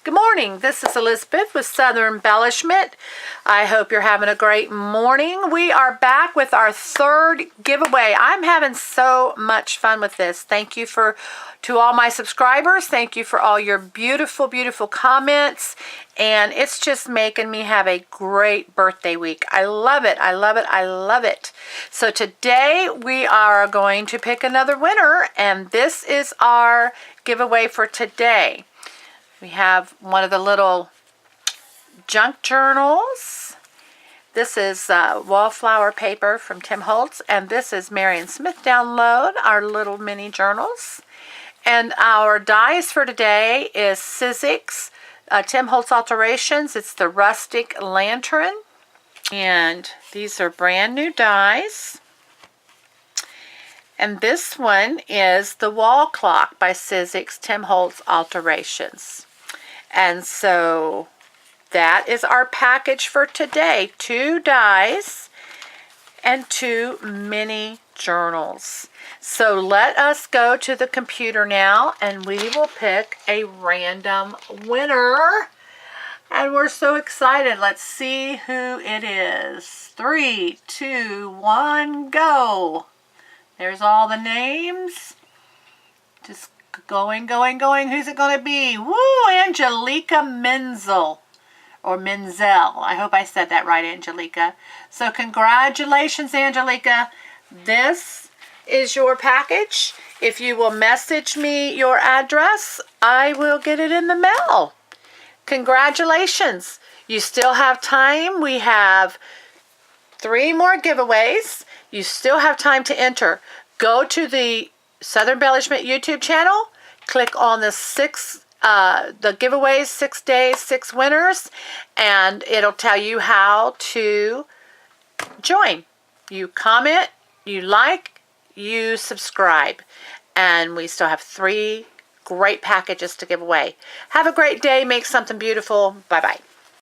Good morning. This is Elizabeth with Southern Embellishment. I hope you're having a great morning. We are back with our third giveaway. I'm having so much fun with this. Thank you to all my subscribers. Thank you for all your beautiful, beautiful comments. And it's just making me have a great birthday week. I love it. I love it. I love it. So today we are going to pick another winner, and this is our giveaway for today. We have one of the little junk journals. This is wallflower paper from Tim Holtz, and this is Marion Smith Download, our little mini journals. And our dies for today is Sizzix, Tim Holtz Alterations. It's the Rustic Lantern. And these are brand new dies. And this one is the Wall Clock by Sizzix, Tim Holtz Alterations. And so that is our package for today. 2 dies and 2 mini journals. So let us go to the computer now and we will pick a random winner. And we're so excited. Let's see who it is. 3, 2, 1, go. There's all the names. Just going. Who's it going to be? Woo! Angelika Menzel. Or Menzel. I hope I said that right, Angelika. So congratulations, Angelika. This is your package. If you will message me your address, I will get it in the mail. Congratulations. You still have time. We have 3 more giveaways. You still have time to enter. Go to the Southern Embellishment YouTube channel. Click on the giveaways, 6 days, 6 winners, and it'll tell you how to join. You comment, you like, you subscribe, and we still have 3 great packages to give away. Have a great day. Make something beautiful. Bye-bye.